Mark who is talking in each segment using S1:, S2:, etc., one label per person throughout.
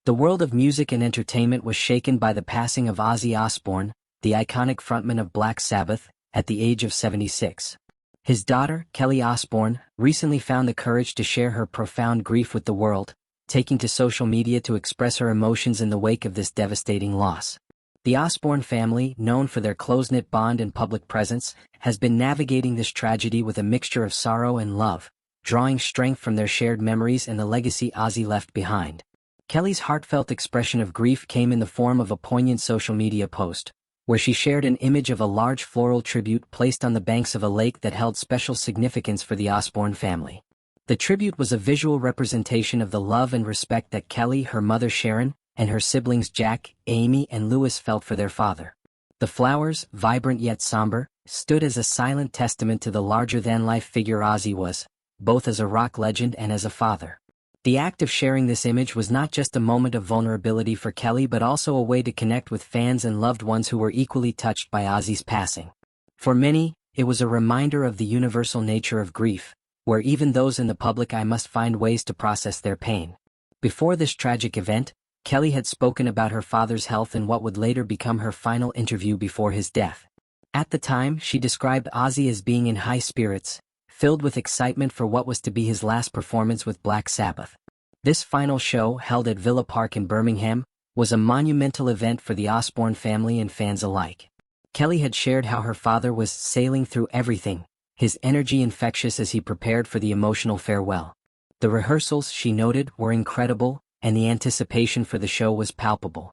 S1: The world of music and entertainment was shaken by the passing of Ozzy Osbourne, the iconic frontman of Black Sabbath, at the age of 76. His daughter, Kelly Osbourne, recently found the courage to share her profound grief with the world, taking to social media to express her emotions in the wake of this devastating loss. The Osbourne family, known for their close-knit bond and public presence, has been navigating this tragedy with a mixture of sorrow and love, drawing strength from their shared memories and the legacy Ozzy left behind. Kelly's heartfelt expression of grief came in the form of a poignant social media post, where she shared an image of a large floral tribute placed on the banks of a lake that held special significance for the Osbourne family. The tribute was a visual representation of the love and respect that Kelly, her mother Sharon, and her siblings Jack, Aimee, and Louis felt for their father. The flowers, vibrant yet somber, stood as a silent testament to the larger-than-life figure Ozzy was, both as a rock legend and as a father. The act of sharing this image was not just a moment of vulnerability for Kelly but also a way to connect with fans and loved ones who were equally touched by Ozzy's passing. For many, it was a reminder of the universal nature of grief, where even those in the public eye must find ways to process their pain. Before this tragic event, Kelly had spoken about her father's health in what would later become her final interview before his death. At the time, she described Ozzy as being in high spirits, filled with excitement for what was to be his last performance with Black Sabbath. This final show, held at Villa Park in Birmingham, was a monumental event for the Osbourne family and fans alike. Kelly had shared how her father was sailing through everything, his energy infectious as he prepared for the emotional farewell. The rehearsals, she noted, were incredible, and the anticipation for the show was palpable.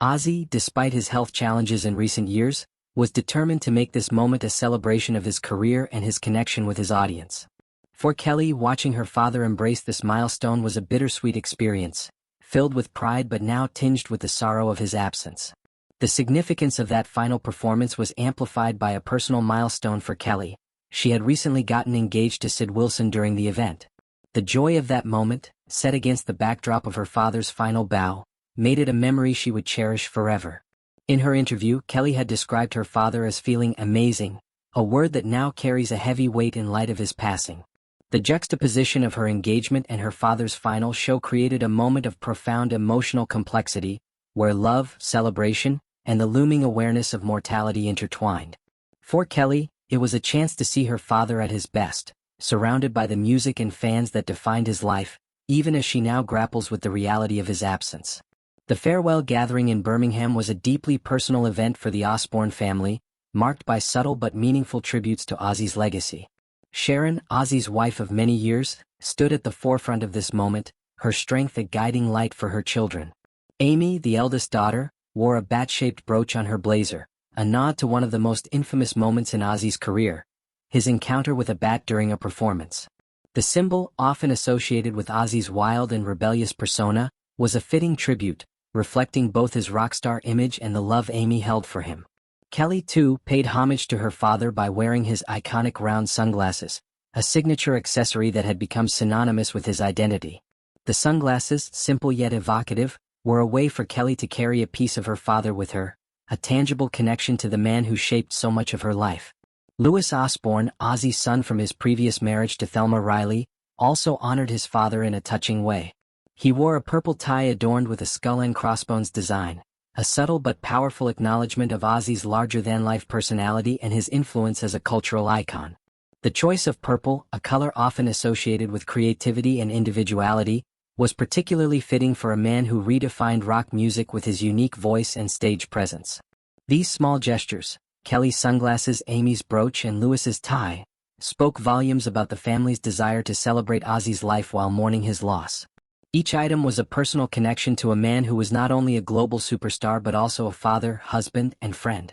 S1: Ozzy, despite his health challenges in recent years, was determined to make this moment a celebration of his career and his connection with his audience. For Kelly, watching her father embrace this milestone was a bittersweet experience, filled with pride but now tinged with the sorrow of his absence. The significance of that final performance was amplified by a personal milestone for Kelly. She had recently gotten engaged to Sid Wilson during the event. The joy of that moment, set against the backdrop of her father's final bow, made it a memory she would cherish forever. In her interview, Kelly had described her father as feeling amazing, a word that now carries a heavy weight in light of his passing. The juxtaposition of her engagement and her father's final show created a moment of profound emotional complexity, where love, celebration, and the looming awareness of mortality intertwined. For Kelly, it was a chance to see her father at his best, surrounded by the music and fans that defined his life, even as she now grapples with the reality of his absence. The farewell gathering in Birmingham was a deeply personal event for the Osbourne family, marked by subtle but meaningful tributes to Ozzy's legacy. Sharon, Ozzy's wife of many years, stood at the forefront of this moment, her strength a guiding light for her children. Aimee, the eldest daughter, wore a bat-shaped brooch on her blazer, a nod to one of the most infamous moments in Ozzy's career, his encounter with a bat during a performance. The symbol, often associated with Ozzy's wild and rebellious persona, was a fitting tribute, reflecting both his rockstar image and the love Aimee held for him. Kelly, too, paid homage to her father by wearing his iconic round sunglasses, a signature accessory that had become synonymous with his identity. The sunglasses, simple yet evocative, were a way for Kelly to carry a piece of her father with her, a tangible connection to the man who shaped so much of her life. Louis Osbourne, Ozzy's son from his previous marriage to Thelma Riley, also honored his father in a touching way. He wore a purple tie adorned with a skull and crossbones design, a subtle but powerful acknowledgement of Ozzy's larger-than-life personality and his influence as a cultural icon. The choice of purple, a color often associated with creativity and individuality, was particularly fitting for a man who redefined rock music with his unique voice and stage presence. These small gestures, Kelly's sunglasses, Aimee's brooch, and Louis's tie, spoke volumes about the family's desire to celebrate Ozzy's life while mourning his loss. Each item was a personal connection to a man who was not only a global superstar but also a father, husband, and friend.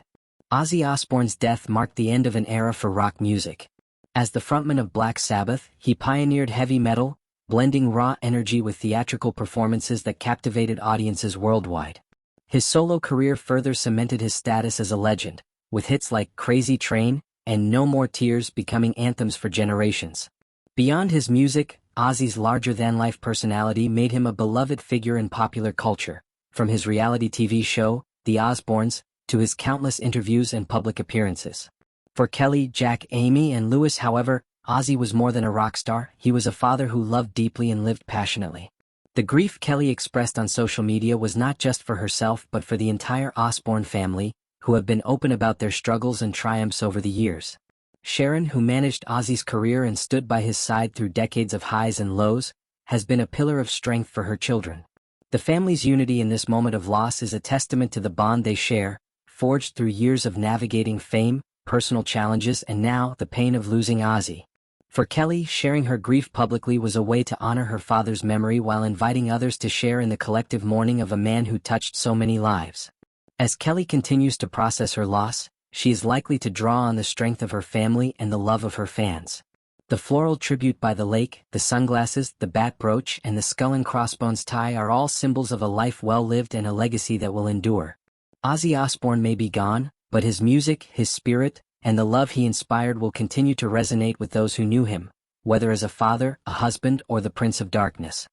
S1: Ozzy Osbourne's death marked the end of an era for rock music. As the frontman of Black Sabbath, he pioneered heavy metal, blending raw energy with theatrical performances that captivated audiences worldwide. His solo career further cemented his status as a legend, with hits like Crazy Train and No More Tears becoming anthems for generations. Beyond his music, Ozzy's larger-than-life personality made him a beloved figure in popular culture, from his reality TV show, The Osbournes, to his countless interviews and public appearances. For Kelly, Jack, Aimee, and Louis, however, Ozzy was more than a rock star. He was a father who loved deeply and lived passionately. The grief Kelly expressed on social media was not just for herself but for the entire Osbourne family, who have been open about their struggles and triumphs over the years. Sharon, who managed Ozzy's career and stood by his side through decades of highs and lows, has been a pillar of strength for her children. The family's unity in this moment of loss is a testament to the bond they share, forged through years of navigating fame, personal challenges, and now the pain of losing Ozzy. For Kelly, sharing her grief publicly was a way to honor her father's memory while inviting others to share in the collective mourning of a man who touched so many lives. As Kelly continues to process her loss, she is likely to draw on the strength of her family and the love of her fans. The floral tribute by the lake, the sunglasses, the bat brooch, and the skull and crossbones tie are all symbols of a life well lived and a legacy that will endure. Ozzy Osbourne may be gone, but his music, his spirit, and the love he inspired will continue to resonate with those who knew him, whether as a father, a husband, or the Prince of Darkness.